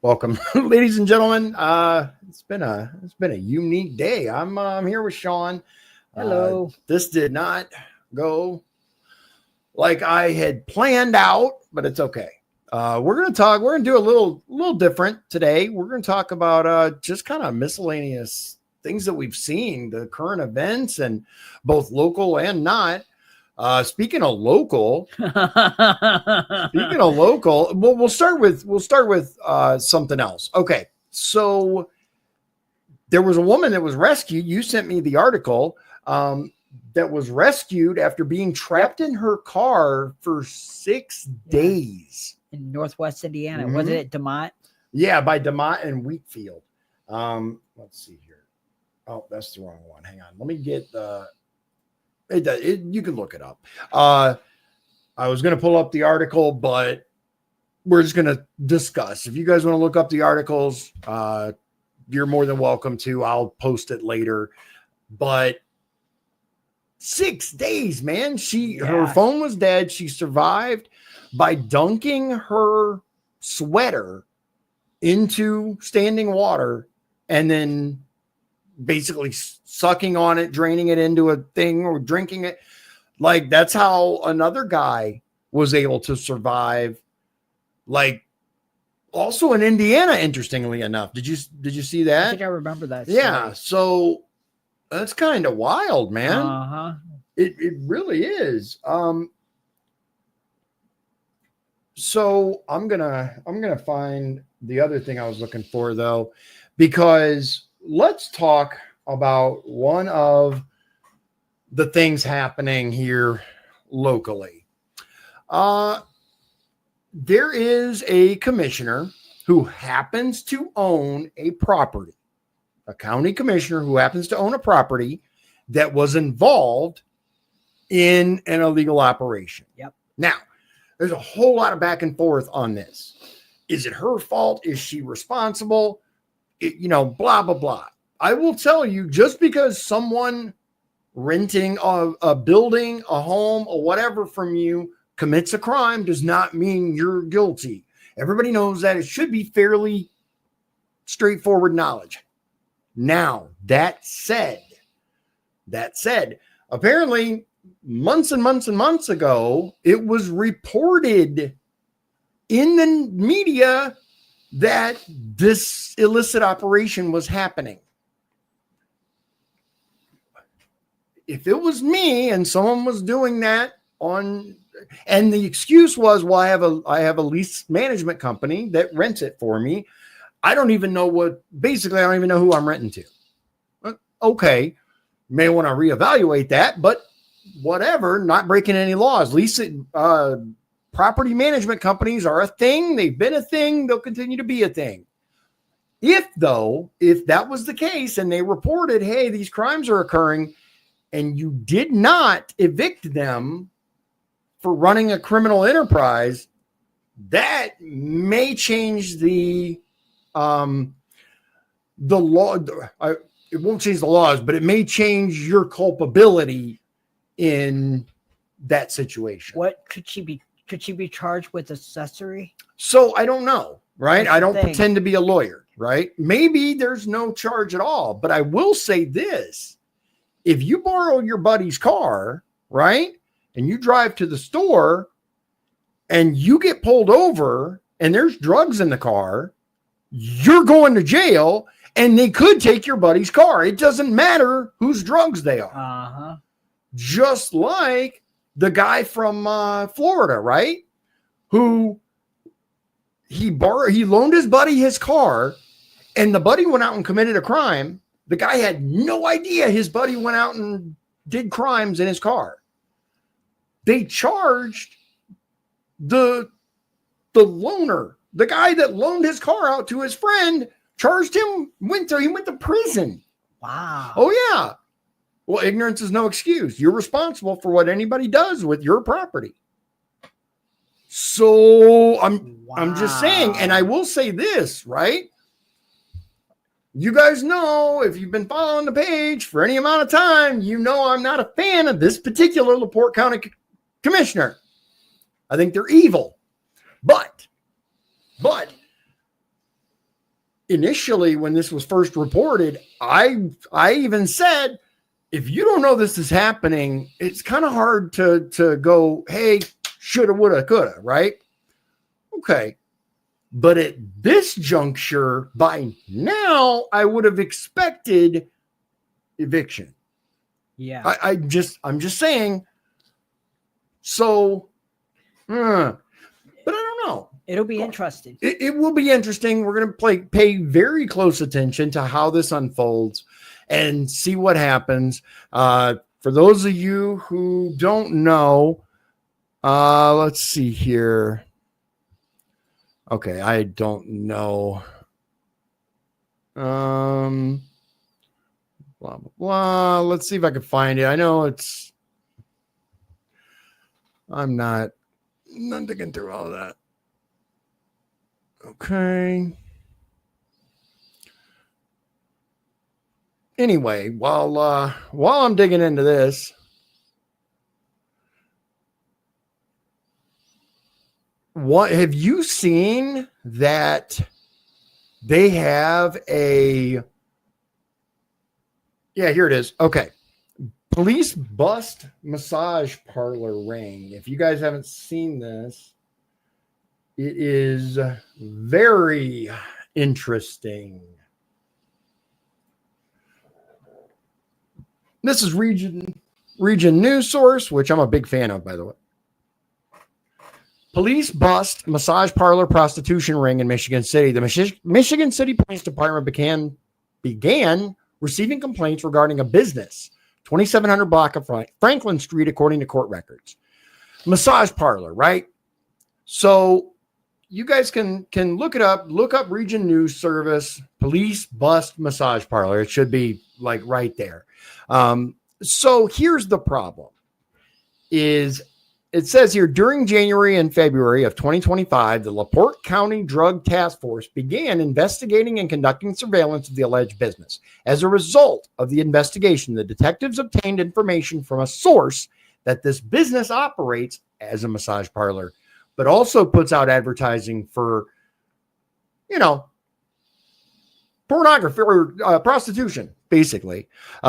Welcome, ladies and gentlemen. It's been a unique day. I'm here with Sean. Hello. This did not go like I had planned out, but it's okay. We're gonna do a little different today. We're gonna talk about just kind of miscellaneous things that we've seen, the current events, and both local and not. Speaking of local, we'll start with something else. Okay, so there was a woman that was rescued. You sent me the article that was rescued after being trapped in her car for 6 days in Northwest Indiana. Mm-hmm. Was it at DeMott? Yeah, by DeMott and Wheatfield. Let's see here. Oh, that's the wrong one. Hang on. Let me get the. You can look it up. I was going to pull up the article, but we're just going to discuss. If you guys want to look up the articles, you're more than welcome to. I'll post it later. But 6 days, man. Her phone was dead. She survived by dunking her sweater into standing water and then basically sucking on it, draining it into a thing or drinking it. Like, that's how another guy was able to survive. Like, also in Indiana, interestingly enough. Did you see that? I think I remember that story. Yeah, so that's kind of wild, man. Uh-huh. It really is. So I'm gonna find the other thing I was looking for, though, because let's talk about one of the things happening here locally. There is a commissioner who happens to own a property, a county commissioner who happens to own a property that was involved in an illegal operation. Yep. Now, there's a whole lot of back and forth on this. Is it her fault? Is she responsible? Blah, blah, blah. I will tell you, just because someone renting a building, a home, or whatever from you commits a crime does not mean you're guilty. Everybody knows that. It should be fairly straightforward knowledge. Now, that said, apparently months and months and months ago, it was reported in the media that this illicit operation was happening. If it was me and someone was doing that and the excuse was, well, I have a lease management company that rents it for me. I don't even know who I'm renting to. Okay. May want to reevaluate that, but whatever, not breaking any laws. Property management companies are a thing. They've been a thing. They'll continue to be a thing. If that was the case and they reported, hey, these crimes are occurring, and you did not evict them for running a criminal enterprise, that may change the law. It won't change the laws, but it may change your culpability in that situation. What could she be? Could she be charged with accessory? So I don't know, right? That's I don't pretend to be a lawyer, right? Maybe there's no charge at all, but I will say this. If you borrow your buddy's car, right, and you drive to the store and you get pulled over and there's drugs in the car, you're going to jail and they could take your buddy's car. It doesn't matter whose drugs they are. Uh-huh. Just like the guy from Florida, right? Who he loaned his buddy his car and the buddy went out and committed a crime. The guy had no idea his buddy went out and did crimes in his car. They charged the loaner, the guy that loaned his car out to his friend, charged him, he went to prison. Wow. Oh, yeah. Well, ignorance is no excuse. You're responsible for what anybody does with your property. So I'm just saying, and I will say this, right? You guys know, if you've been following the page for any amount of time, you know I'm not a fan of this particular LaPorte County Commissioner. I think they're evil. But initially, when this was first reported, I even said, if you don't know this is happening, it's kind of hard to go, hey, shoulda, woulda, coulda, right? Okay. But at this juncture, by now, I would have expected eviction. Yeah. I'm just saying. So, but I don't know. It'll be interesting. It will be interesting. We're going to pay very close attention to how this unfolds and see what happens. For those of you who don't know, let's see here. Okay, I don't know. Blah, blah, blah. Let's see if I can find it. I know I'm not digging through all of that. Okay. Anyway, while I'm digging into this, what have you seen that they have a? Yeah, here it is. Okay. Police bust massage parlor ring. If you guys haven't seen this, it is very interesting. This is Region News Source, which I'm a big fan of, by the way. Police bust massage parlor prostitution ring in Michigan City. The Michigan City Police Department began receiving complaints regarding a business, 2700 block of Franklin Street, according to court records. Massage parlor, right? So you guys can look it up. Look up Region News Service, police bust massage parlor. It should be like right there. So here's the problem is it says here during January and February of 2025, the LaPorte County Drug Task Force began investigating and conducting surveillance of the alleged business. As a result of the investigation, the detectives obtained information from a source that this business operates as a massage parlor, but also puts out advertising for, pornography or prostitution, basically.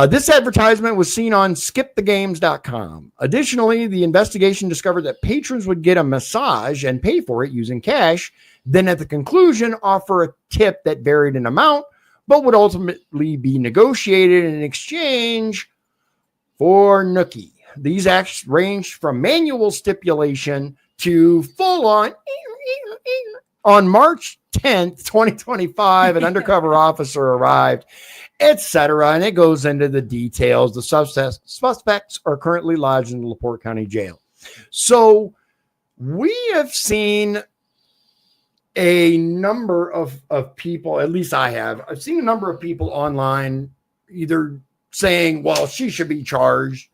This advertisement was seen on skipthegames.com. Additionally, the investigation discovered that patrons would get a massage and pay for it using cash, then at the conclusion offer a tip that varied in amount, but would ultimately be negotiated in exchange for nookie. These acts ranged from manual stipulation to full-on. On March 10th, 2025, an undercover officer arrived, etc. And it goes into the details. The suspects are currently lodged in the LaPorte County Jail. So we have seen a number of people, at least I've seen a number of people online either saying, well, she should be charged,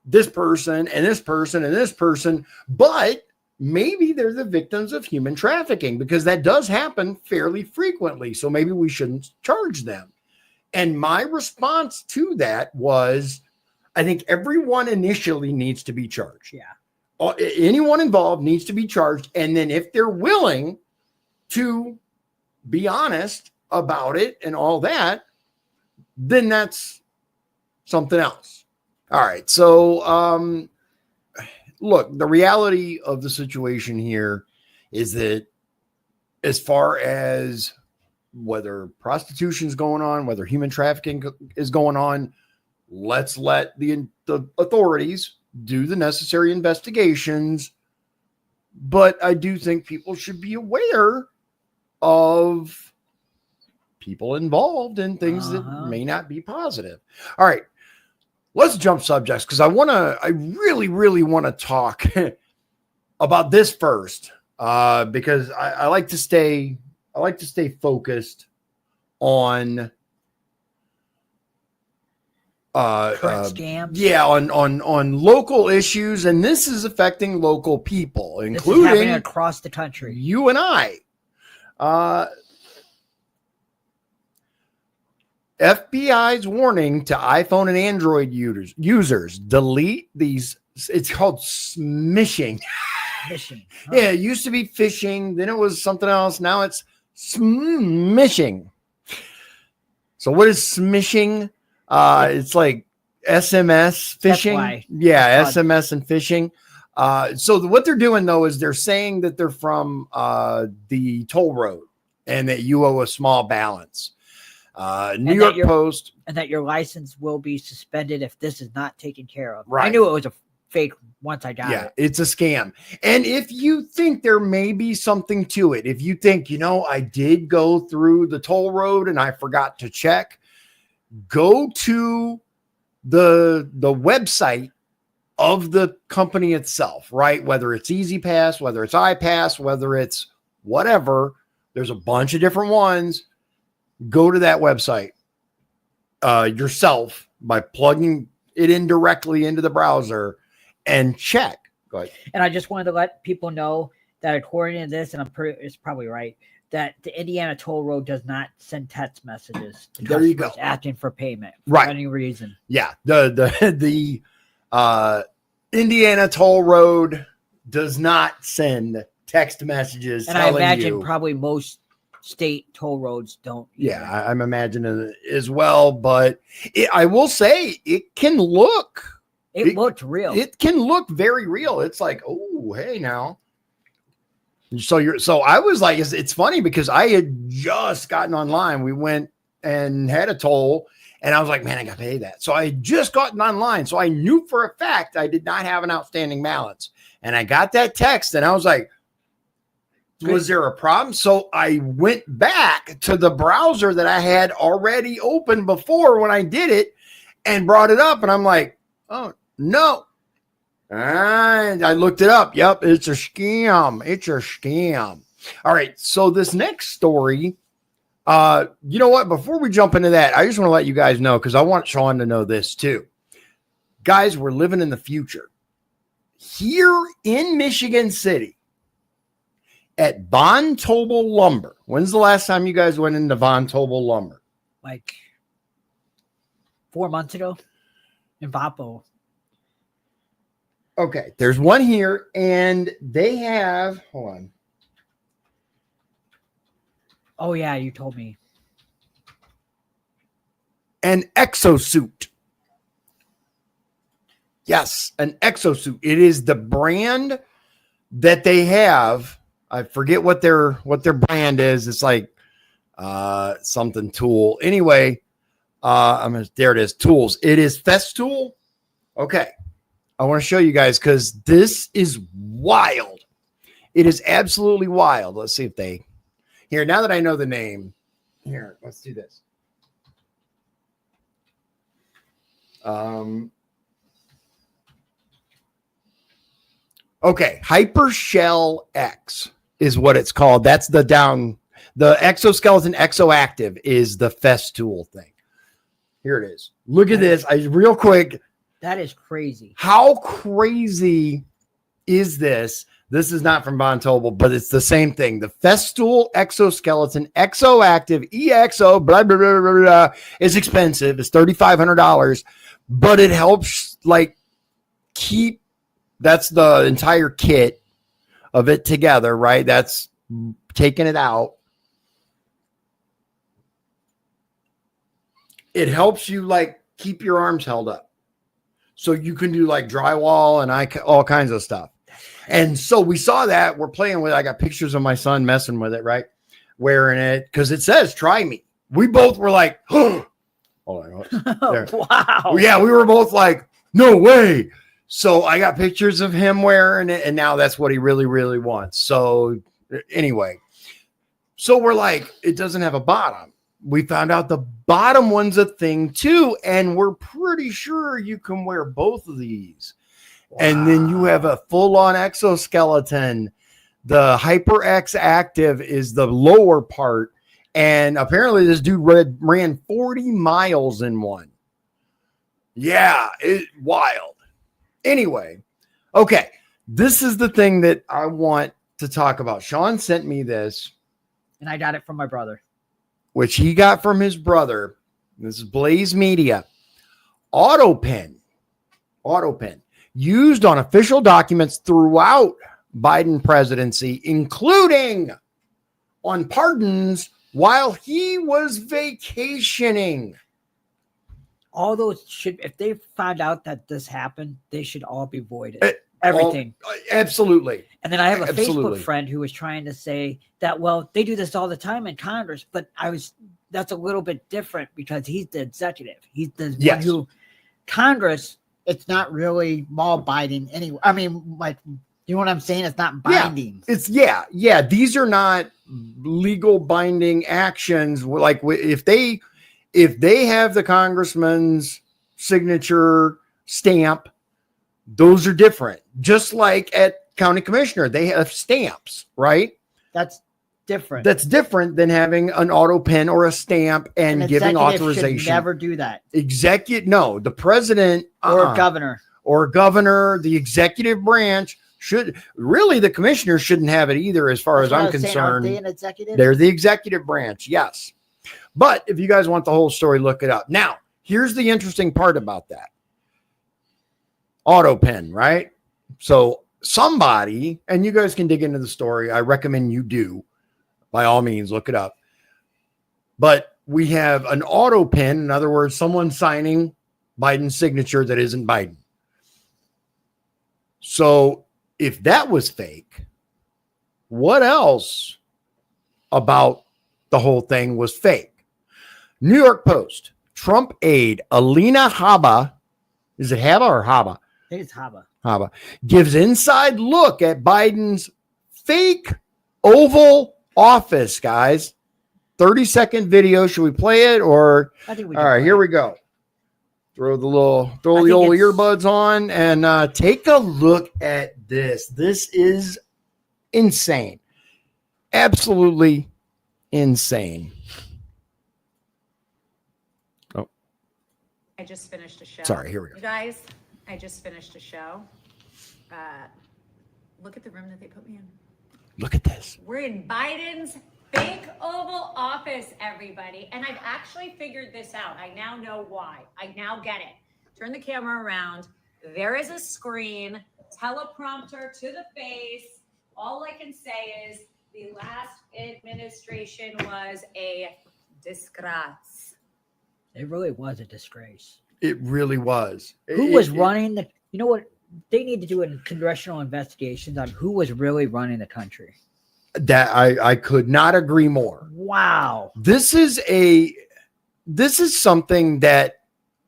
this person and this person and this person, but maybe they're the victims of human trafficking because that does happen fairly frequently. So maybe we shouldn't charge them. And my response to that was, I think everyone initially needs to be charged. Yeah. Anyone involved needs to be charged. And then if they're willing to be honest about it and all that, then that's something else. All right. So, look, the reality of the situation here is that as far as whether prostitution is going on, whether human trafficking is going on, let's let the authorities do the necessary investigations. But I do think people should be aware of people involved in things that may not be positive. All right. Let's jump subjects because I really, really want to talk about this first because I like to stay focused on scams. Yeah, on local issues, and this is affecting local people, including this is happening across the country. You and I. FBI's warning to iPhone and Android users, delete these. It's called smishing. Phishing. Yeah, it used to be phishing. Then it was something else. Now it's smishing. So what is smishing? It's like SMS phishing. Yeah, SMS and phishing. So what they're doing though is they're saying that they're from the toll road and that you owe a small balance. New York Post. And that your license will be suspended if this is not taken care of. Right. I knew it was a fake once I got it. Yeah, it's a scam. And if you think there may be something to it, if you think, I did go through the toll road and I forgot to check, go to the website of the company itself, right? Whether it's EasyPass, whether it's iPass, whether it's whatever, there's a bunch of different ones. Go to that website yourself by plugging it in directly into the browser and check. Go ahead. And I just wanted to let people know that according to this, and it's probably right, that the Indiana toll road does not send text messages to there you go. asking for payment for right. any reason. Yeah. The Indiana toll road does not send text messages. And I imagine probably most state toll roads don't. Yeah, I'm imagining it as well. But I will say it can look. It looked real. It can look very real. It's like, oh, hey now. So I was like, it's funny because I had just gotten online. We went and had a toll and I was like, man, I got to pay that. So I had just gotten online. So I knew for a fact I did not have an outstanding balance. And I got that text and I was like, was there a problem? So I went back to the browser that I had already opened before when I did it and brought it up. And I'm like, oh, no. And I looked it up. Yep, it's a scam. It's a scam. All right. So this next story, you know what? Before we jump into that, I just want to let you guys know because I want Sean to know this too. Guys, we're living in the future. Here in Michigan City at Von Tobel Lumber. When's the last time you guys went into Von Tobel Lumber? Like 4 months ago in Vapo. Okay, there's one here, and they have, hold on. Oh, yeah, you told me. An exosuit. Yes, an exosuit. It is the brand that they have. I forget what their brand is. It's like something tool. Anyway, there it is, tools. It is Festool. Okay. I want to show you guys because this is wild. It is absolutely wild. Let's see if they here. Now that I know the name, here, let's do this. Okay, Hypershell X is what it's called. That's the exoskeleton exoactive is the Festool thing. Here it is. Look at this. Real quick. That is crazy. How crazy is this? This is not from Von Tobel, but it's the same thing. The Festool exoskeleton exoactive EXO blah blah blah blah blah is expensive. It's $3,500, but it helps like keep. That's the entire kit of it together, right? That's taking it out. It helps you like keep your arms held up. So you can do like drywall and all kinds of stuff. And so we saw that. We're playing with it. I got pictures of my son messing with it, right? Wearing it because it says, try me. We both were like, oh, wow. Yeah, we were both like, no way. So I got pictures of him wearing it. And now that's what he really, really wants. So anyway, so we're like, it doesn't have a bottom. We found out the bottom one's a thing too. And we're pretty sure you can wear both of these. Wow. And then you have a full-on exoskeleton. The HyperX Active is the lower part. And apparently this dude ran 40 miles in one. Yeah, wild. Anyway, okay. This is the thing that I want to talk about. Sean sent me this. And I got it from my brother. Which he got from his brother. This is Blaze Media. Auto pen used on official documents throughout Biden presidency, including on pardons while he was vacationing. All those should, if they found out that this happened, they should all be voided. Everything. Absolutely. And then I have a Absolutely. Facebook friend who was trying to say that, well, they do this all the time in Congress, but that's a little bit different because he's the executive. He's the one who, Congress, it's not really law binding anyway. I mean, like, you know what I'm saying? It's not binding. Yeah. These are not legal binding actions. Like if they have the congressman's signature stamp, those are different. Just like at county commissioner, they have stamps, right? That's different. That's different than having an auto pen or a stamp and giving authorization. Should never do that. No, the president or governor, the executive branch should really, the commissioner shouldn't have it either. As far as I'm concerned, they an executive? They're the executive branch. Yes. But if you guys want the whole story, look it up. Now, here's the interesting part about that. Auto pen, right? So somebody, and you guys can dig into the story. I recommend you do. By all means, look it up. But we have an auto pen. In other words, someone signing Biden's signature that isn't Biden. So if that was fake, what else about the whole thing was fake? New York Post, Trump aide Alina Habba, is it Habba or Habba? I think it's Habba. Habba gives inside look at Biden's fake Oval Office, guys. 30-second video. Should we play it or? I think we all right, here we go. Throw the old earbuds on and take a look at this. This is insane. Absolutely insane. Oh, I just finished a show. Sorry, here we go. You guys, I just finished a show. Look at the room that they put me in. Look at this. We're in Biden's fake Oval Office, everybody. And I've actually figured this out. I now know why. I now get it. Turn the camera around. There is a screen, teleprompter to the face. All I can say is the last administration was a disgrace. It really was a disgrace. It really was. Who was running the, you know what? They need to do congressional investigations on who was really running the country. That I could not agree more. Wow. This is something that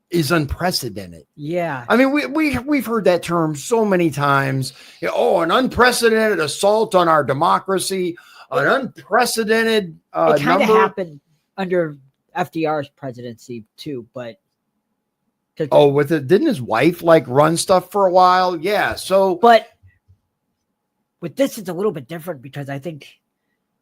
is unprecedented. Yeah. I mean, we've heard that term so many times. Oh, an unprecedented assault on our democracy, an unprecedented it kind of happened under FDR's presidency too, but with it, didn't his wife like run stuff for a while? Yeah. So, but with this, it's a little bit different because I think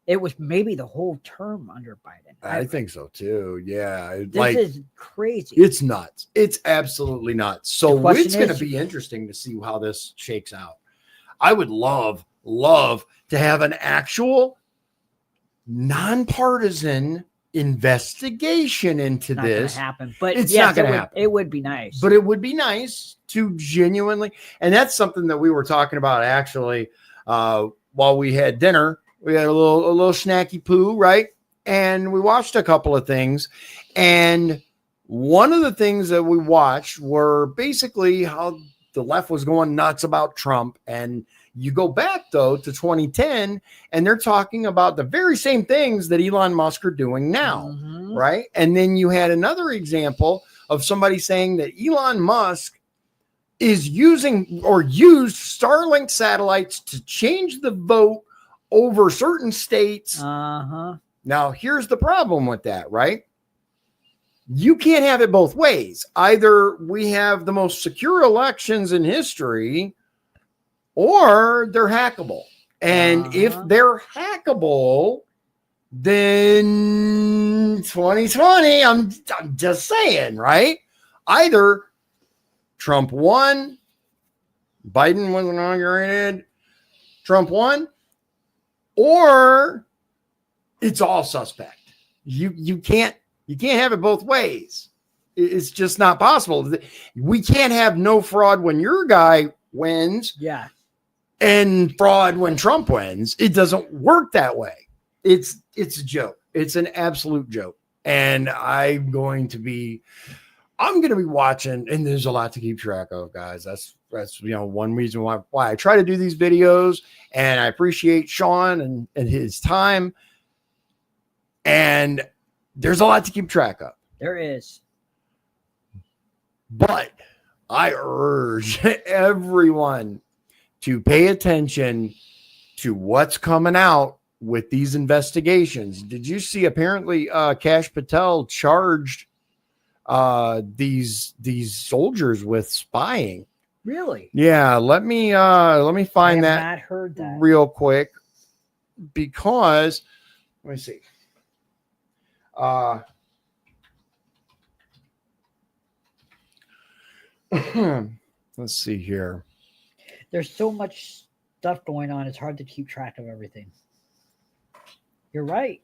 it was maybe the whole term under Biden. I think so too. Yeah. This is crazy. It's nuts. It's absolutely nuts. So it's going to be interesting to see how this shakes out. I would love to have an actual nonpartisan investigation into this. Happen, but it's not going to happen. It would be nice, but it would be nice to genuinely, and that's something that we were talking about actually while we had dinner. We had a little snacky poo, right? And we watched a couple of things, and one of the things that we watched were basically how the left was going nuts about Trump. And you go back though to 2010 and they're talking about the very same things that Elon Musk are doing now. Mm-hmm. Right. And then you had another example of somebody saying that Elon Musk is used Starlink satellites to change the vote over certain states. Uh-huh. Now here's the problem with that, right? You can't have it both ways. Either we have the most secure elections in history or they're hackable. And if they're hackable, then 2020, I'm just saying, right? Either Trump won, Biden was inaugurated, Trump won, or it's all suspect. You can't have it both ways. It's just not possible. We can't have no fraud when your guy wins. Yeah. And fraud when Trump wins. It doesn't work that way. it's a joke. It's an absolute joke. And I'm going to be watching, and there's a lot to keep track of, guys. That's one reason why I try to do these videos, and I appreciate Sean and his time. And there's a lot to keep track of. There is. But I urge everyone to pay attention to what's coming out with these investigations. Did you see apparently Kash Patel charged these soldiers with spying? Really? Yeah, let me find that. Not heard that real quick, because let me see. Let's see here. There's so much stuff going on. It's hard to keep track of everything. You're right.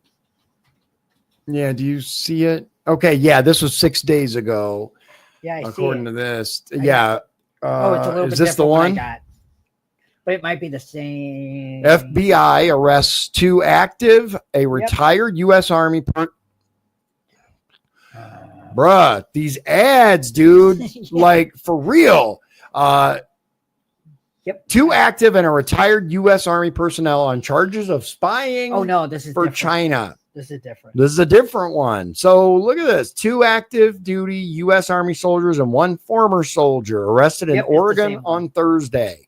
Yeah, do you see it? Okay, yeah, this was 6 days ago. Yeah, I according see it. to this. It's Yeah. a little bit is this the different one? I got. But it might be the same. FBI arrests 2 active, a retired U.S. Army. Bruh, these ads, dude, Yeah. like for real. Yep. 2 active and a retired U.S. Army personnel on charges of spying. Oh no, this is for different. China. This is different. This is a different one. So look at this: 2 active duty U.S. Army soldiers and 1 former soldier arrested in Yep, it's the Oregon same one. on Thursday.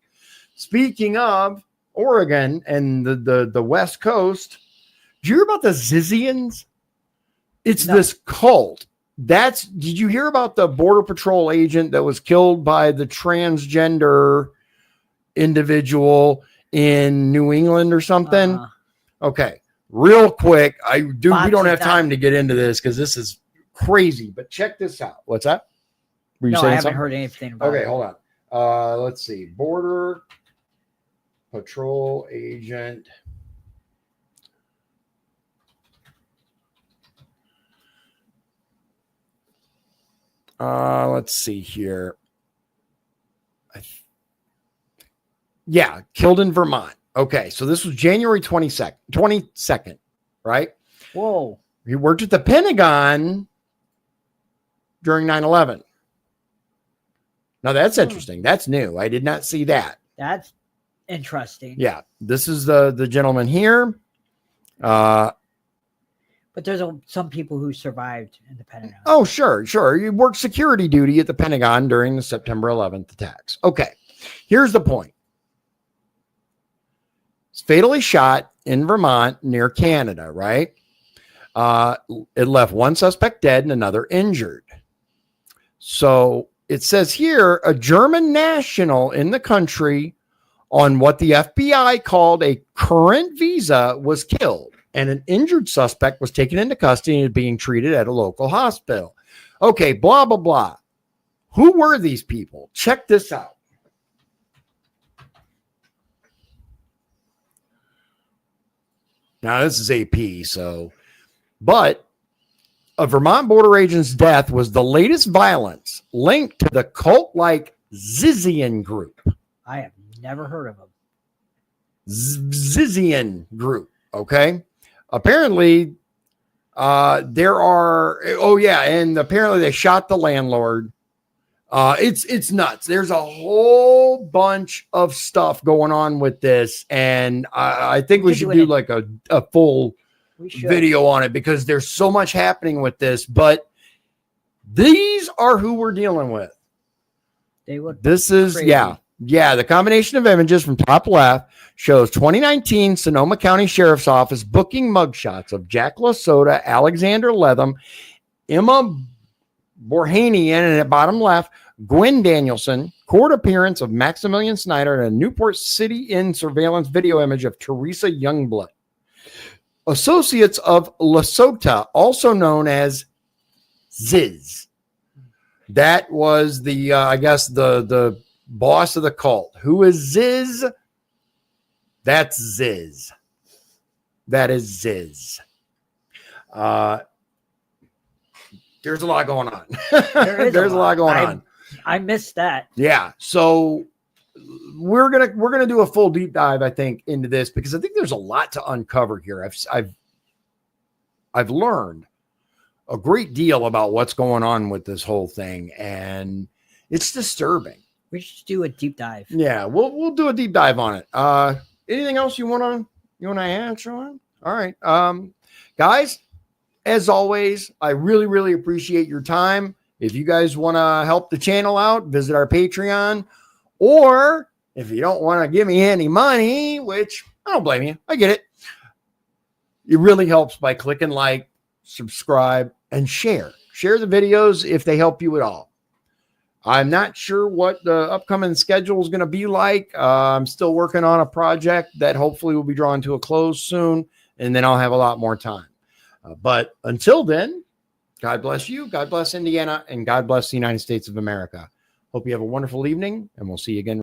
Speaking of Oregon and the West Coast, did you hear about the Zizians? It's No. this cult. Did you hear about the Border Patrol agent that was killed by the transgender individual in New England or something? Okay, real quick. We don't have time to get into this because this is crazy, but check this out. What's that? Were you No, I saying haven't something? heard anything about Okay, it. hold on. Let's see. Border Patrol agent. Let's see here. Yeah, killed in Vermont. Okay, so this was January 22nd, right? Whoa. He worked at the Pentagon during 9/11. Now that's interesting. That's new. I did not see that. That's interesting. Yeah, this is the gentleman here. But there's some people who survived in the Pentagon. Oh, sure. He worked security duty at the Pentagon during the September 11th attacks. Okay, here's the point. It's fatally shot in Vermont near Canada, right? It left 1 suspect dead and another injured. So it says here, a German national in the country on what the FBI called a current visa was killed, and an injured suspect was taken into custody and is being treated at a local hospital. Okay, blah, blah, blah. Who were these people? Check this out. Now, this is AP, but a Vermont border agent's death was the latest violence linked to the cult-like Zizian group. I have never heard of them. Zizian group, okay? Apparently, and apparently they shot the landlord. It's nuts. There's a whole bunch of stuff going on with this, and I think we should do like a full video on it because there's so much happening with this. But these are who we're dealing with. This is crazy. Yeah. The combination of images from top left shows 2019 Sonoma County Sheriff's Office booking mugshots of Jack Lasota, Alexander Letham, Emma Borhanian, and at bottom left, Gwen Danielson, court appearance of Maximilian Snyder, and a Newport City Inn surveillance video image of Teresa Youngblood. Associates of Lasota, also known as Ziz. That was the, I guess, the boss of the cult. Who is Ziz? That's Ziz. That is Ziz. There's a lot going on. There's a lot going on. I missed that. Yeah. So we're gonna do a full deep dive, I think, into this because I think there's a lot to uncover here. I've learned a great deal about what's going on with this whole thing, and it's disturbing. We should do a deep dive. Yeah, we'll do a deep dive on it. Anything else you want to add, Sean? All right. Guys, as always, I really, really appreciate your time. If you guys want to help the channel out, visit our Patreon. Or if you don't want to give me any money, which I don't blame you, I get it. It really helps by clicking like, subscribe, and share. Share the videos if they help you at all. I'm not sure what the upcoming schedule is going to be like. I'm still working on a project that hopefully will be drawn to a close soon, and then I'll have a lot more time. But until then, God bless you, God bless Indiana, and God bless the United States of America. Hope you have a wonderful evening, and we'll see you again.